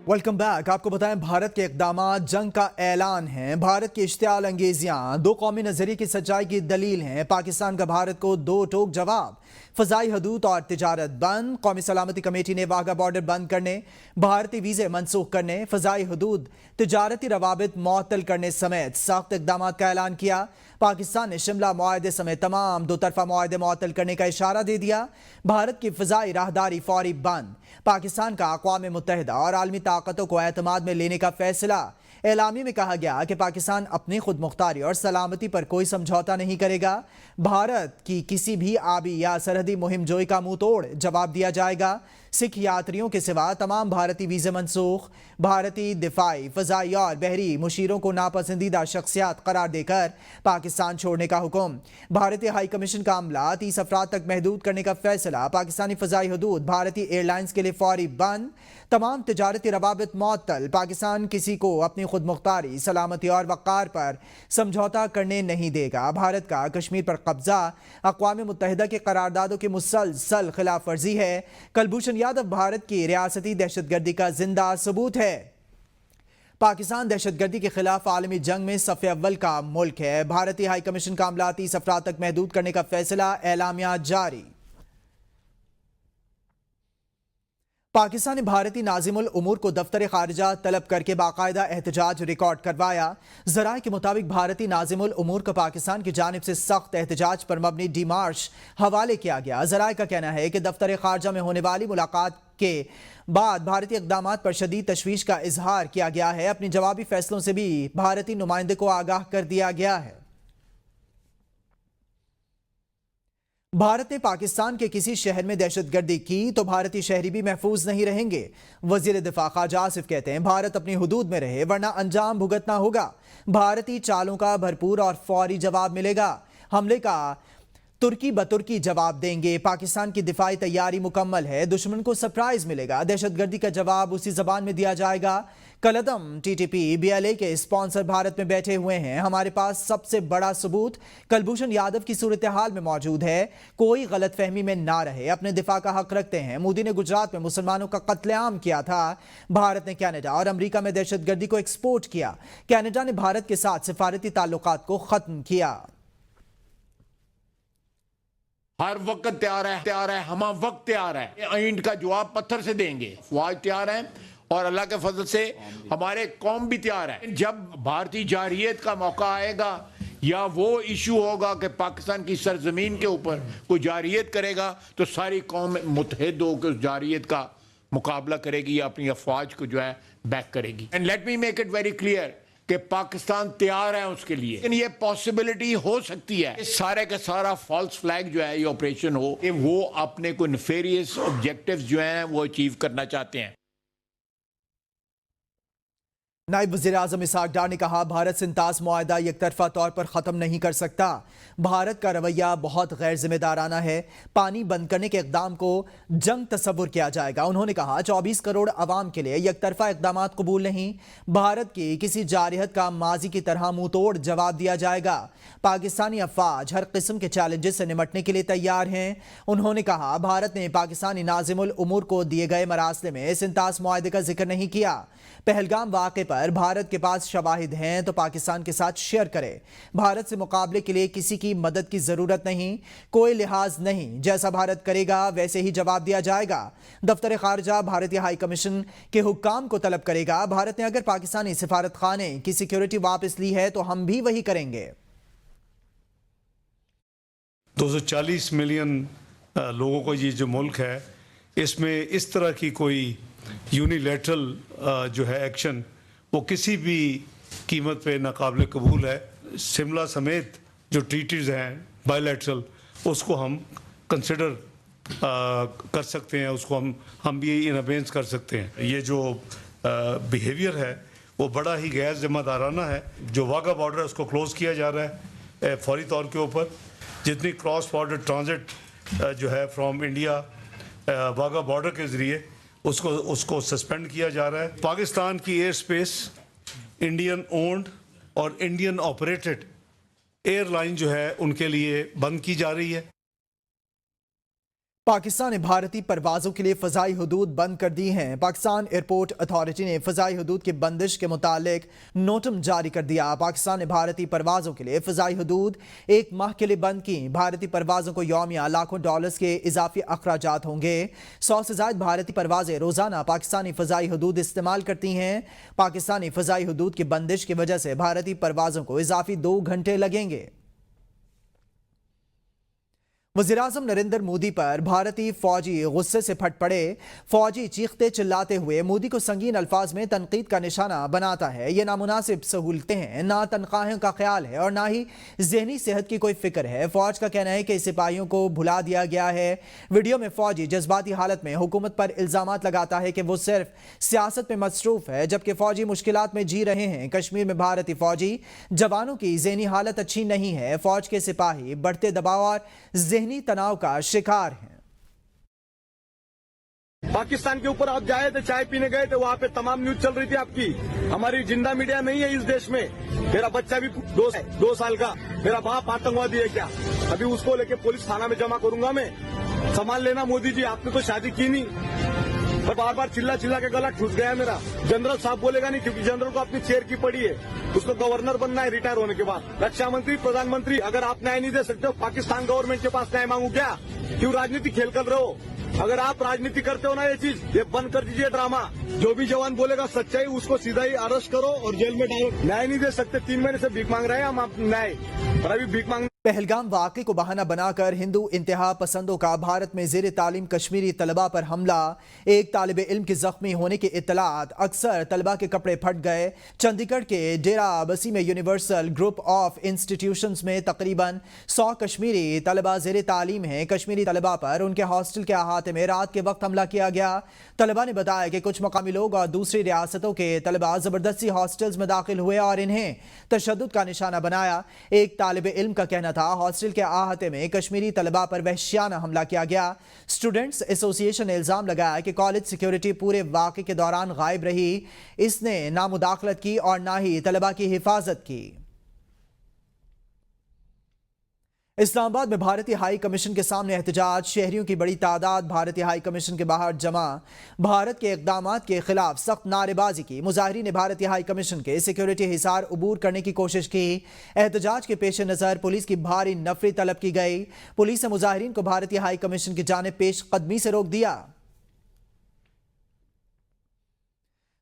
Welcome back. आपको बताएं, भारत के इक़दामात जंग का ऐलान है। भारत की इश्तियाल अंगेजियां दो कौमी नजरिए की सच्चाई की दलील हैं। पाकिस्तान का भारत को दो टोक जवाब। फ़ज़ाई हदूद और तिजारत बंद। कौमी सलामती कमेटी ने वाघा बॉर्डर बंद करने, भारतीय वीज़े मनसूख करने, फ़ज़ाई हदूद, तिजारती रवाबित मुअत्तल करने समेत सख्त इक़दामात का ऐलान किया। पाकिस्तान ने शिमला मुआहदे समेत तमाम दो तरफा मुआहदे मुअत्तल करने का इशारा दे दिया। भारत की फ़ज़ाई राहदारी फौरी बंद। पाकिस्तान का अक़वाम मुत्तहिदा और आलमी ताकतों को एतमाद में लेने का फैसला। एलामी में कहा गया कि पाकिस्तान अपनी खुद मुख्तारी और सलामती पर कोई समझौता नहीं करेगा। भारत की किसी भी आबी या सरहदी मुहिम जोई का मुंह तोड़ जवाब दिया जाएगा। सिख यात्रियों के सिवा तमाम भारतीय वीज़े मनसूख। भारतीय दिफाई, फ़ज़ाई और बहरी मुशीरों को नापसंदीदा शख्सियात करार देकर पाकिस्तान छोड़ने का हुक्म। भारतीय हाई कमीशन का अमला 30 अफराद तक महदूद करने का फैसला। पाकिस्तानी फ़ज़ाई हदूद भारतीय एयरलाइंस के लिए फौरी बंद। तमाम तिजारती रवाबित मुअत्तल। पाकिस्तान किसी को अपनी खुद मुख्तारी, सलामती और वक़ार पर समझौता करने नहीं देगा। भारत का कश्मीर पर कब्जा अक़वाम मुत्तहिदा के करारदादों की मुसलसल खिलाफ वर्जी है। कुलभूषण यादव भारत की रियासती दहशतगर्दी का जिंदा सबूत है। पाकिस्तान दहशतगर्दी के खिलाफ आलमी जंग में सफ़े अव्वल का मुल्क है। भारतीय हाई कमीशन का अमला 30 अफराद तक महदूद करने का फैसला। एलामिया जारी। पाकिस्तान ने भारतीय नाज़िमुल उमूर को दफ्तर खारिजा तलब करके बाकायदा एहतजाज रिकॉर्ड करवाया। ज़राए के मुताबिक भारतीय नाज़िमुल उमूर को पाकिस्तान की जानिब से सख्त एहतजाज पर मबनी डिमार्श हवाले किया गया। ज़राए का कहना है कि दफ्तर खारिजा में होने वाली मुलाकात के बाद भारतीय इक़दामात पर शदीद तशवीश का इजहार किया गया है। अपने जवाबी फैसलों से भी भारतीय नुमाइंदे को आगाह कर दिया गया है। भारत ने पाकिस्तान के किसी शहर में दहशतगर्दी की तो भारतीय शहरी भी महफूज नहीं रहेंगे। वज़ीर दिफा ख्वाजा आसिफ कहते हैं, भारत अपनी हुदूद में रहे वरना अंजाम भुगतना होगा। भारतीय चालों का भरपूर और फौरी जवाब मिलेगा। हमले का तुर्की बतुर्की जवाब देंगे। पाकिस्तान की दिफाई तैयारी मुकम्मल है। दुश्मन को सरप्राइज मिलेगा। दहशतगर्दी का जवाब उसी जबान में दिया जाएगा। कलदम टीटीपी बीएलए के स्पॉन्सर भारत में बैठे हुए हैं। हमारे पास सबसे बड़ा सबूत कुलभूषण यादव की सूरत हाल में मौजूद है। कोई गलत फहमी में ना रहे, अपने दिफा का हक रखते हैं। मोदी ने गुजरात में मुसलमानों का कत्लेआम किया था। भारत ने कनाडा और अमेरिका में दहशतगर्दी को एक्सपोर्ट किया। कनाडा ने भारत के साथ सिफारती ताल्लुकात को खत्म किया। हर वक्त तैयार है, हम वक्त तैयार है। ईंट का जवाब पत्थर से देंगे। फौज तैयार है और अल्लाह के फजल से हमारे कौम भी तैयार है। जब भारतीय जारियत का मौका आएगा या वो इशू होगा कि पाकिस्तान की सरजमीन के ऊपर कोई जारियत करेगा तो सारी कौम मुत्तहिद होकर उस जारियत का मुकाबला करेगी या अपनी अफवाज को जो है बैक करेगी। And let me make it very clear कि पाकिस्तान तैयार है उसके लिए। लेकिन ये पॉसिबिलिटी हो सकती है सारे का सारा फॉल्स फ्लैग जो है ये ऑपरेशन हो कि वो अपने को नेफेरियस ऑब्जेक्टिव्स जो हैं वो अचीव करना चाहते हैं। नायब वज़ीर आज़म इसहाक डार ने कहा, भारत सिंतास मुआहदा एक तरफा तौर पर ख़त्म नहीं कर सकता। भारत का रवैया बहुत गैर जिम्मेदाराना है। पानी बंद करने के इक़दाम को जंग तस्वुर किया जाएगा। उन्होंने कहा, 24 करोड़ अवाम के लिए एक तरफा इक़दाम कबूल नहीं। भारत की किसी जारियत का माजी की तरह मुंह तोड़ जवाब दिया जाएगा। पाकिस्तानी अफवाज हर किस्म के चैलेंजेस से निमटने के लिए तैयार हैं। उन्होंने कहा, भारत ने पाकिस्तानी नाज़िमुल उमूर को दिए गए मरासले में सिंतास मुआहदे का जिक्र नहीं किया। पहलगाम वाक़े पर भारत के पास शवाहिद हैं तो पाकिस्तान के साथ शेयर करे। भारत से मुकाबले के लिए किसी की मदद की जरूरत नहीं, कोई लिहाज नहीं। जैसा भारत करेगा वैसे ही जवाब दिया जाएगा। दफ्तर खारिजा भारतीय हाई कमीशन के हुक्काम को तलब करेगा। भारत ने अगर पाकिस्तानी सिफारत खाने की सिक्योरिटी वापस ली है तो हम भी वही करेंगे। 240 मिलियन लोगों का ये जो मुल्क है, इसमें इस तरह की कोई यूनिलैटरल जो है एक्शन वो किसी भी कीमत पे नाकाबिल कबूल है। शिमला समेत जो ट्रीटीज़ हैं बायलैटरल, उसको हम कंसिडर कर सकते हैं, उसको हम भी इन अबेंस कर सकते हैं। ये जो बिहेवियर है वो बड़ा ही गैर जिम्मेदाराना है। जो वाघा बॉर्डर है उसको क्लोज़ किया जा रहा है फौरी तौर के ऊपर। जितनी क्रॉस बॉर्डर ट्रांजिट जो है फ्रॉम इंडिया वाघा बॉर्डर के ज़रिए उसको सस्पेंड किया जा रहा है। पाकिस्तान की एयर स्पेस इंडियन ओन्ड और इंडियन ऑपरेटेड एयरलाइन जो है उनके लिए बंद की जा रही है। पाकिस्तान ने भारतीय परवाजों के लिए फ़ज़ाई हदूद बंद कर दी हैं। पाकिस्तान एयरपोर्ट अथॉरिटी ने फ़ज़ाई हदूद की बंदिश के मुतालिक नोटम जारी कर दिया। पाकिस्तान ने भारतीय परवाजों के लिए फ़ज़ाई हदूद 1 माह के लिए बंद की। भारतीय परवाजों को यौमिया लाखों डॉलर्स के इजाफी अखराजात होंगे। 100 से ज़ायद भारतीय परवाजें रोज़ाना पाकिस्तानी फ़ज़ाई हदूद इस्तेमाल करती हैं। पाकिस्तानी फ़ज़ाई हदूद की बंदिश की वजह से भारतीय परवाजों को इजाफी 2 घंटे लगेंगे। वज़ीर-ए-आज़म नरेंद्र मोदी पर भारतीय फौजी गुस्से से फट पड़े। फौजी चीखते चिल्लाते हुए मोदी को संगीन अल्फाज में तनकीद का निशाना बनाता है। ये नामुनासिब सहूलतें हैं, ना तनख्वाहों का ख्याल है और ना ही जहनी सेहत की कोई फिक्र है। फौज का कहना है कि सिपाहियों को भुला दिया गया है। वीडियो में फौजी जज्बाती हालत में हुकूमत पर इल्जामात लगाता है कि वो सिर्फ सियासत में मसरूफ है, जबकि फौजी मुश्किलात में जी रहे हैं। कश्मीर में भारतीय फौजी जवानों की जहनी हालत अच्छी नहीं है। फौज के सिपाही बढ़ते दबाव और जहनी तनाव का शिकार हैं। पाकिस्तान के ऊपर आप जाए थे, चाय पीने गए थे, वहाँ पे तमाम न्यूज चल रही थी आपकी। हमारी जिंदा मीडिया नहीं है इस देश में। मेरा बच्चा भी 2 साल का, मेरा बाप आतंकवादी है क्या? अभी उसको लेके पुलिस थाना में जमा करूंगा मैं। संभाल लेना मोदी जी, आपने तो शादी की नहीं। पर बार बार चिल्ला चिल्ला के गला ठूस गया मेरा। जनरल साहब बोलेगा नहीं, क्योंकि जनरल को अपनी चेयर की पड़ी है। उसको गवर्नर बनना है रिटायर होने के बाद। रक्षा मंत्री, प्रधानमंत्री, अगर आप न्याय नहीं दे सकते हो, पाकिस्तान गवर्नमेंट के पास न्याय मांगू क्या? क्यों राजनीति खेल कर रहे हो? अगर आप राजनीति करते हो ना, ये चीज ये बंद कर दीजिए ड्रामा। जो भी जवान बोलेगा सच्चाई, उसको सीधा ही अरेस्ट करो और जेल में डालो। न्याय नहीं दे सकते, 3 महीने से भीख मांग रहे हैं हम, आप न्याय, और अभी भीख मांग। पहलगाम वाक़े को बहाना बनाकर हिंदू इंतहा पसंदों का भारत में ज़ेर तालीम कश्मीरी तलबा पर हमला। एक तालिब इल्म के जख्मी होने की इत्तलात। अक्सर तलबा के कपड़े फट गए। चंडीगढ़ के डेरा बसी में यूनिवर्सल ग्रुप ऑफ इंस्टीट्यूशंस में तकरीबन 100 कश्मीरी तलबा ज़ेर तालीम हैं। कश्मीरी तलबा पर उनके हॉस्टल के अहाते में रात के वक्त हमला किया गया। तलबा ने बताया कि कुछ मकामी लोग और दूसरी रियासतों के तलबा ज़बरदस्ती हॉस्टल्स में दाखिल हुए और इन्हें तशद्दुद का निशाना बनाया। एक तालिब इल्म का कहना था हॉस्टल के अहाते में कश्मीरी तलबा पर वहशियाना हमला किया गया। स्टूडेंट्स एसोसिएशन ने इल्जाम लगाया कि कॉलेज सिक्योरिटी पूरे वाक़े के दौरान गायब रही। इसने ना मुदाखलत की और ना ही तलबा की हिफाजत की। इस्लामाबाद में भारतीय हाई कमीशन के सामने एहतजाज। शहरियों की बड़ी तादाद भारतीय हाई कमीशन के बाहर जमा। भारत के इक़दामात के खिलाफ सख्त नारेबाजी की। मुजाहिरीन ने भारतीय हाई कमीशन के सिक्योरिटी हिसार अबूर करने की कोशिश की। एहतजाज के पेश नज़र पुलिस की भारी नफरी तलब की गई। पुलिस ने मुजाहिरीन को भारतीय हाई कमीशन की जानिब पेश कदमी से रोक दिया।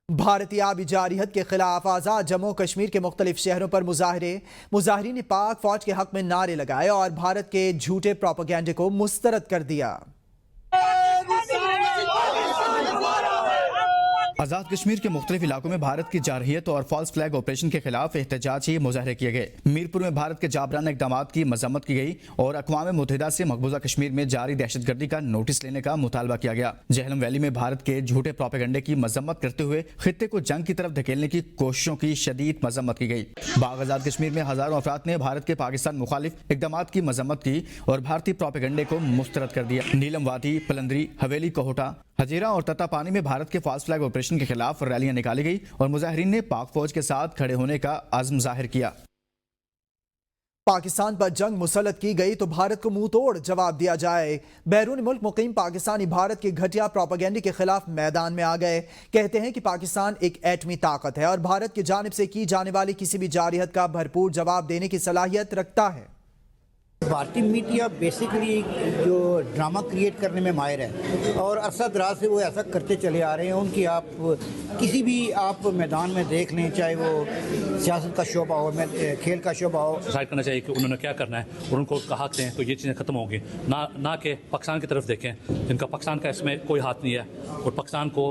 भारतीय आबी जारियत के खिलाफ आज़ाद जम्मू कश्मीर के मुख्तलिफ शहरों पर मुजाहिरीन ने पाक फौज के हक में नारे लगाए और भारत के झूठे प्रोपेगेंडे को मुस्तरद कर दिया। आज़ाद कश्मीर के मुख्तलिफ इलाकों में भारत की जारहियत और फॉल्स फ्लैग ऑपरेशन के खिलाफ एहतजाजी मुजाहरे किए गए। मीरपुर में भारत के जाबराना इक़दामात की मजम्मत की गई और अक़वाम मुत्तहिदा से मकबूजा कश्मीर में जारी दहशतगर्दी का नोटिस लेने का मुतालबा किया गया। जहलम वैली में भारत के झूठे प्रोपेगेंडे की मजम्मत करते हुए खित्ते को जंग की तरफ धकेलने की कोशिशों की शदीद मजम्मत की गई। बाग आज़ाद कश्मीर में हजारों अफराद ने भारत के पाकिस्तान मुखालिफ इक़दामात की मजम्मत की और भारतीय प्रोपेगेंडे को मुस्तरद कर दिया। नीलम वादी, पलंदरी, हवेली, कोहटा, हजीरा और तत्तापानी में भारत के फॉल्स फ्लैग ऑपरेशन के खिलाफ रैलियां निकाली गई और मुजाहिरीन ने पाक फौज के साथ खड़े होने का आज़म जाहिर किया। पाकिस्तान पर जंग मुसल्लत की गई तो भारत को मुंह तोड़ जवाब दिया जाए। बैरून मुल्क मुकीम पाकिस्तानी भारत के घटिया प्रोपेगेंडे के खिलाफ मैदान में आ गए। कहते हैं कि पाकिस्तान एक एटमी ताकत है और भारत की जानिब से की जाने वाली किसी भी जारहियत का भरपूर जवाब देने की सलाहियत रखता है। भारतीय मीडिया बेसिकली जो ड्रामा क्रिएट करने में माहिर है और अरसा दराज से वो ऐसा करते चले आ रहे हैं। उनकी आप किसी भी आप मैदान में देख लें, चाहे वो सियासत का शोबा हो, खेल का शोबा हो, डिसाइड करना चाहिए कि उन्होंने क्या करना है और उनको कहा दें तो ये चीज़ें खत्म होंगी। ना कि पाकिस्तान की तरफ देखें जिनका पाकिस्तान का इसमें कोई हाथ नहीं है। और पाकिस्तान को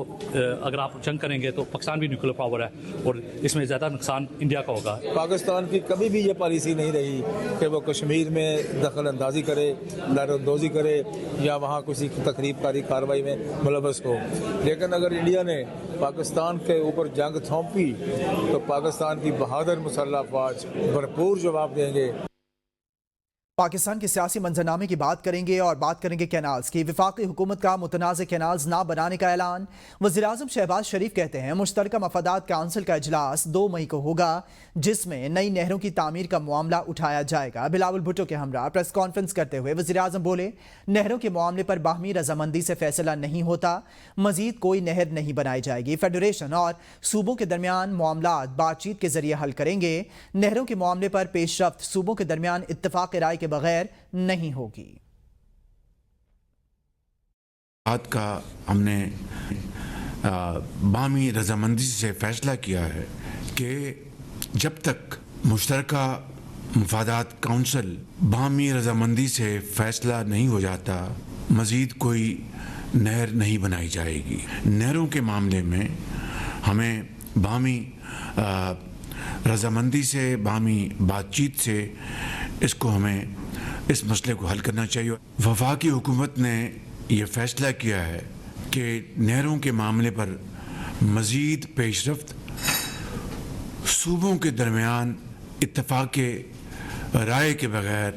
अगर आप जंग करेंगे तो पाकिस्तान भी न्यूक्लियर पावर है और इसमें ज़्यादा नुकसान इंडिया का होगा। पाकिस्तान की कभी भी ये पॉलिसी नहीं रही कि वो कश्मीर में दखल अंदाजी करे, लहरअंदोज़ी करे या वहाँ किसी तकरीबकारी कार्रवाई में मुलव्वस हो। लेकिन अगर इंडिया ने पाकिस्तान के ऊपर जंग थोपी तो पाकिस्तान की बहादुर मुसल्लह अफवाज भरपूर जवाब देंगे। پاکستان کے سیاسی منظرنامے کی بات کریں گے اور بات کریں گے کینالز کی. وفاقی حکومت کا متنازع کینالز نہ بنانے کا اعلان. وزیراعظم شہباز شریف کہتے ہیں مشترکہ مفادات کونسل کا اجلاس 2 مئی کو ہوگا جس میں نئی نہروں کی تعمیر کا معاملہ اٹھایا جائے گا. بلاول بھٹو کے ہمراہ پریس کانفرنس کرتے ہوئے وزیراعظم بولے نہروں کے معاملے پر باہمی رضامندی سے فیصلہ نہیں ہوتا, مزید کوئی نہر نہیں بنائی جائے گی. فیڈریشن اور صوبوں کے درمیان معاملات بات چیت کے ذریعے حل کریں گے. نہروں کے معاملے پر پیش رفت صوبوں کے درمیان اتفاق رائے کے بغیر نہیں ہوگی. بات کا ہم نے باہمی رضامندی سے فیصلہ کیا ہے کہ جب تک مشترکہ مفادات کونسل باہمی رضامندی سے فیصلہ نہیں ہو جاتا مزید کوئی نہر نہیں بنائی جائے گی. نہروں کے معاملے میں ہمیں باہمی رضامندی سے باہمی بات چیت سے ہمیں اس مسئلے کو حل کرنا چاہیے. وفاقی حکومت نے یہ فیصلہ کیا ہے کہ نہروں کے معاملے پر مزید پیش رفت صوبوں کے درمیان اتفاق رائے کے بغیر.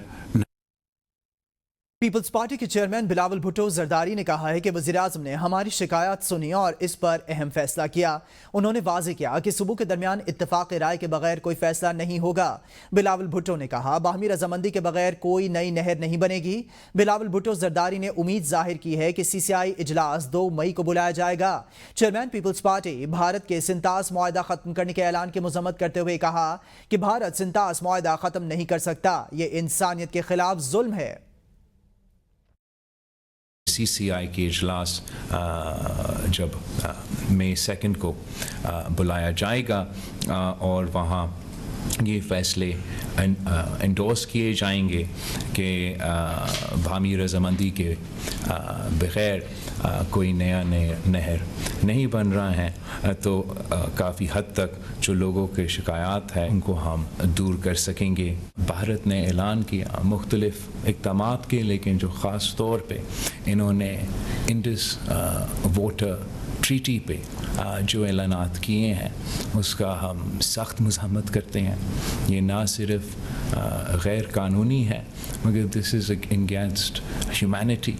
پیپلز پارٹی کے چیئرمین بلاول بھٹو زرداری نے کہا ہے کہ وزیراعظم نے ہماری شکایات سنی اور اس پر اہم فیصلہ کیا. انہوں نے واضح کیا کہ صوبوں کے درمیان اتفاق رائے کے بغیر کوئی فیصلہ نہیں ہوگا. بلاول بھٹو نے کہا باہمی رضامندی کے بغیر کوئی نئی نہر نہیں بنے گی. بلاول بھٹو زرداری نے امید ظاہر کی ہے کہ CCI اجلاس 2 مئی کو بلایا جائے گا. چیئرمین پیپلز پارٹی بھارت کے سنتاس معاہدہ ختم کرنے کے اعلان کی مذمت کرتے ہوئے کہا کہ بھارت سنتاس معاہدہ ختم نہیں کر سکتا, یہ انسانیت کے خلاف ظلم ہے. CCI کی اجلاس جب مئی 2 کو بلایا جائے گا اور وہاں یہ فیصلے انڈورس کیے جائیں گے کہ باہمی رضامندی کے بغیر کوئی نیا نہر نہیں بن رہا ہے تو کافی حد تک جو لوگوں کے شکایات ہیں ان کو ہم دور کر سکیں گے. بھارت نے اعلان کیا مختلف اقدامات کے, لیکن جو خاص طور پہ انہوں نے انڈس واٹر ٹریٹی پہ جو اعلانات کیے ہیں اس کا ہم سخت مذمت کرتے ہیں. یہ نہ صرف غیر قانونی ہے مگر دس از اگینسٹ ہیومینٹی.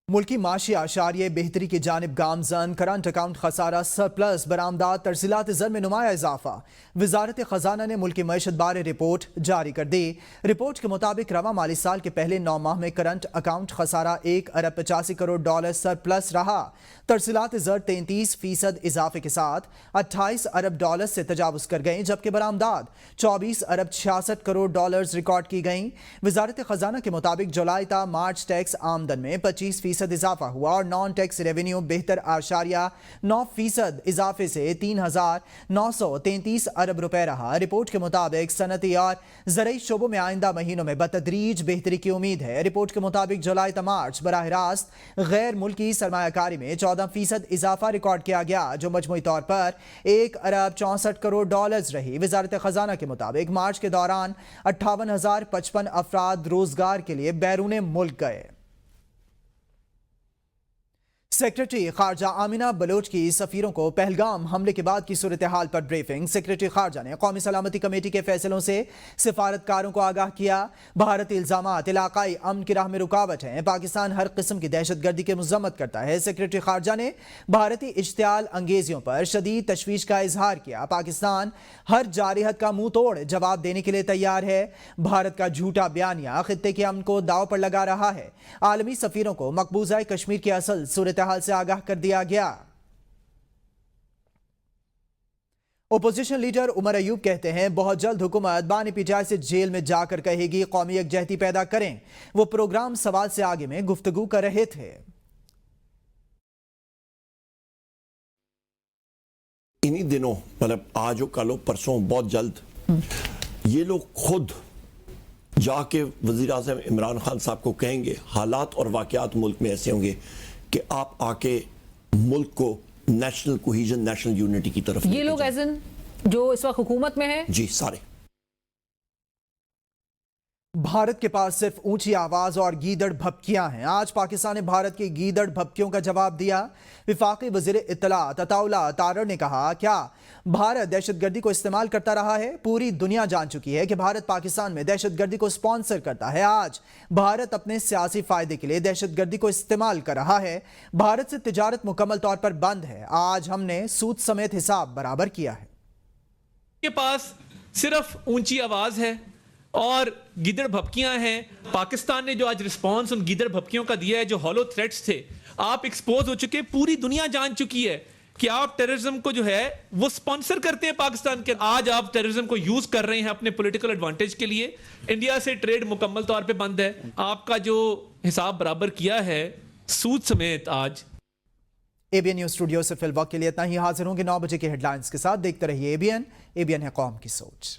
ملکی معاشی اعشاریہ بہتری کی جانب گامزن. کرنٹ اکاؤنٹ خسارہ سرپلس برآمدات ترسیلات زر میں نمایاں اضافہ. وزارت خزانہ نے ملکی معیشت بارے رپورٹ جاری کر دی. رپورٹ کے مطابق رواں مالی سال کے پہلے 9 ماہ میں کرنٹ اکاؤنٹ خسارہ $1.85 کروڑ سرپلس رہا. ترسیلات زر 33% اضافے کے ساتھ $28 ارب سے تجاوز کر گئیں, جبکہ برآمدات $24.66 کروڑ ریکارڈ کی گئیں. وزارت خزانہ کے مطابق جولائی تا مارچ ٹیکس آمدن میں 25% اضافہ ہوا اور نان ٹیکس ریونیو 72.9% اضافے سے $3,933 ارب رہا. رپورٹ کے مطابق صنعتی اور زرعی شعبوں میں آئندہ مہینوں میں بتدریج بہتری کی امید ہے. رپورٹ کے مطابق جولائی تا مارچ براہ راست غیر ملکی سرمایہ کاری میں 14% اضافہ ریکارڈ کیا گیا, جو مجموعی طور پر $1.64 کروڑ رہی. وزارت خزانہ کے مطابق مارچ کے دوران 58,055 افراد روزگار کے لیے بیرون ملک گئے. سیکریٹری خارجہ آمینہ بلوچ کی سفیروں کو پہلگام حملے کے بعد کی صورتحال پر بریفنگ. سیکریٹری خارجہ نے قومی سلامتی کمیٹی کے فیصلوں سے سفارتکاروں کو آگاہ کیا. بھارتی الزامات علاقائی امن کی راہ میں رکاوٹ ہیں. پاکستان ہر قسم کی دہشت گردی کی مذمت کرتا ہے. سیکریٹری خارجہ نے بھارتی اشتعال انگیزیوں پر شدید تشویش کا اظہار کیا. پاکستان ہر جارحیت کا منہ توڑ جواب دینے کے لیے تیار ہے. بھارت کا جھوٹا بیانیہ خطے کے امن کو داؤ پر لگا رہا ہے. عالمی سفیروں کو مقبوضہ کشمیر کی اصل صورتحال سے آگاہ کر دیا گیا. اپوزیشن لیڈر عمر ایوب کہتے ہیں بہت جلد حکومت بانی پی جائے سے جیل میں جا کر کہے گی قومی یکجہتی پیدا کریں. وہ پروگرام سوال سے آگے میں گفتگو کر رہے تھے. انہی دنوں مطلب آج ہو کل ہو پرسوں بہت جلد یہ لوگ خود جا کے وزیر اعظم عمران خان صاحب کو کہیں گے حالات اور واقعات ملک میں ایسے ہوں گے کہ آپ آ کے ملک کو نیشنل کوہیژن نیشنل یونٹی کی طرف یہ لوگ ایزن جو اس وقت حکومت میں ہیں جی سارے भारत के पास सिर्फ ऊंची आवाज और गीदड़ भपकियां हैं। आज पाकिस्तान ने भारत की गीदड़ भपकियों का जवाब दिया। विफाकी वज़ीर इत्तलात अताउल्लाह तारड़ ने कहा, क्या भारत दहशतगर्दी को इस्तेमाल करता रहा है? पूरी दुनिया जान चुकी है कि भारत पाकिस्तान में दहशतगर्दी को स्पॉन्सर करता है। आज भारत अपने सियासी फायदे के लिए दहशतगर्दी को इस्तेमाल कर रहा है। भारत से तिजारत मुकम्मल तौर पर बंद है। आज हमने सूद समेत हिसाब बराबर किया है। के पास सिर्फ ऊंची आवाज है और गिदड़ भपकियां हैं। पाकिस्तान ने जो आज रिस्पांस उन गिदड़ भपकियों का दिया है, जो हॉलो थ्रेट्स थे, आप एक्सपोज हो चुके। पूरी दुनिया जान चुकी है कि आप टेररिज्म को जो है वो स्पॉन्सर करते हैं पाकिस्तान के। आज आप टेररिज्म को यूज कर रहे हैं अपने पॉलिटिकल एडवांटेज के लिए। इंडिया से ट्रेड मुकम्मल तौर पे बंद है। आपका जो हिसाब बराबर किया है सूद समेत आज। एबीएन न्यूज स्टूडियो से फिल वक्त के लिए इतना ही। हाजिर होंगे 9 बजे के हेडलाइंस के साथ। देखते रहिए एबीएन। एबीएन है कौम की सोच।